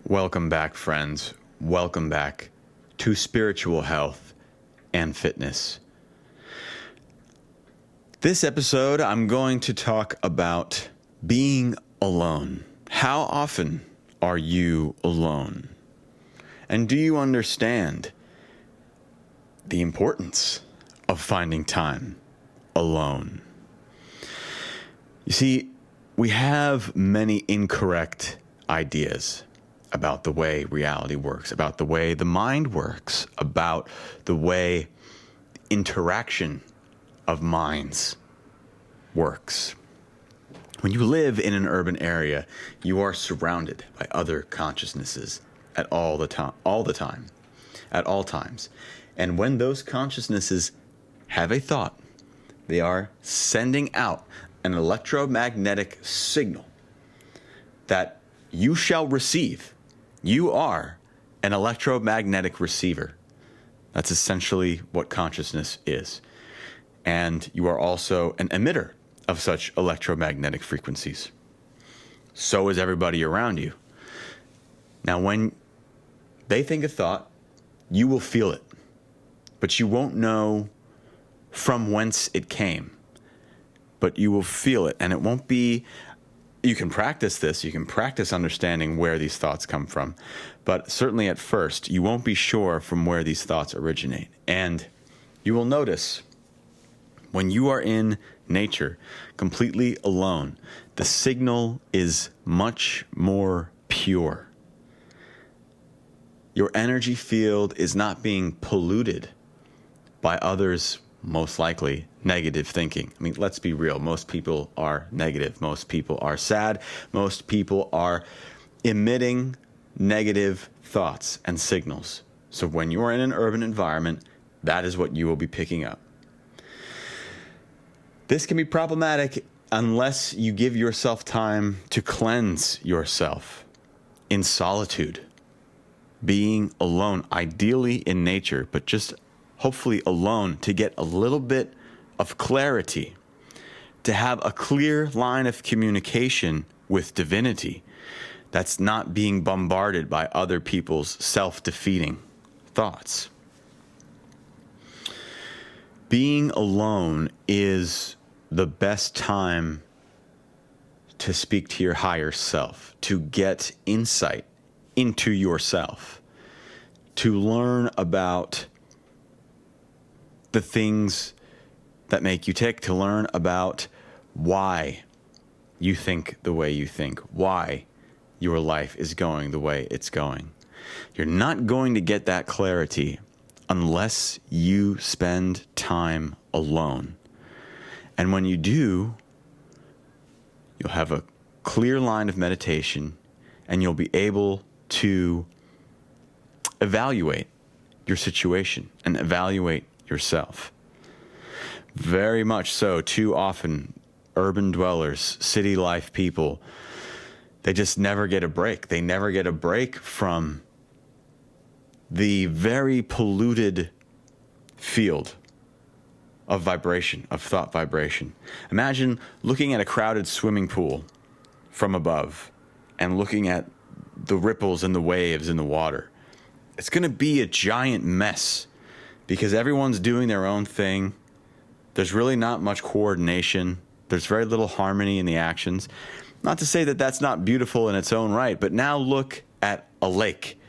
Welcome back, friends. Welcome back to spiritual health and fitness. This episode, I'm going to talk about being alone. How often are you alone? And do you understand the importance of finding time alone? You see, we have many incorrect ideas about the way reality works, about the way the mind works, about the way interaction of minds works. When you live in an urban area, you are surrounded by other consciousnesses at all times. And when those consciousnesses have a thought, they are sending out an electromagnetic signal that you shall receive. You are an electromagnetic receiver. That's essentially what consciousness is. And you are also an emitter of such electromagnetic frequencies. So is everybody around you. Now, when they think a thought, you will feel it, but you won't know from whence it came. But you will feel it, and it won't be. You can practice this. You can practice understanding where these thoughts come from. But certainly at first, you won't be sure from where these thoughts originate. And you will notice when you are in nature, completely alone, the signal is much more pure. Your energy field is not being polluted by others, most likely negative thinking. I mean, let's be real. Most people are negative. Most people are sad. Most people are emitting negative thoughts and signals. So when you are in an urban environment, that is what you will be picking up. This can be problematic unless you give yourself time to cleanse yourself in solitude, being alone, ideally in nature, but just hopefully alone to get a little bit of clarity, to have a clear line of communication with divinity that's not being bombarded by other people's self-defeating thoughts. Being alone is the best time to speak to your higher self, to get insight into yourself, to learn about the things that make you tick, to learn about why you think the way you think, why your life is going the way it's going. You're not going to get that clarity unless you spend time alone. And when you do, you'll have a clear line of meditation and you'll be able to evaluate your situation and evaluate yourself. Very much so, too often, urban dwellers, city life people, they just never get a break. They never get a break from the very polluted field of vibration, of thought vibration. Imagine looking at a crowded swimming pool from above and looking at the ripples and the waves in the water. It's going to be a giant mess because everyone's doing their own thing. There's really not much coordination. There's very little harmony in the actions. Not to say that that's not beautiful in its own right, but now look at a lake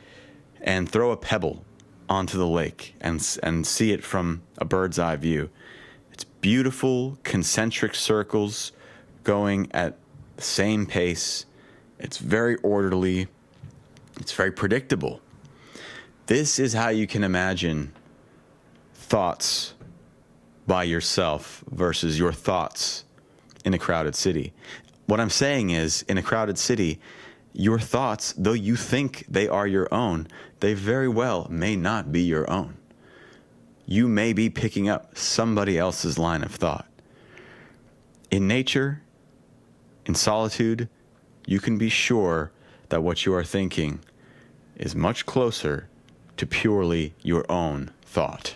and throw a pebble onto the lake and see it from a bird's eye view. It's beautiful, concentric circles going at the same pace. It's very orderly. It's very predictable. This is how you can imagine thoughts by yourself versus your thoughts in a crowded city. What I'm saying is, in a crowded city, your thoughts, though you think they are your own, they very well may not be your own. You may be picking up somebody else's line of thought. In nature, in solitude, you can be sure that what you are thinking is much closer to purely your own thought.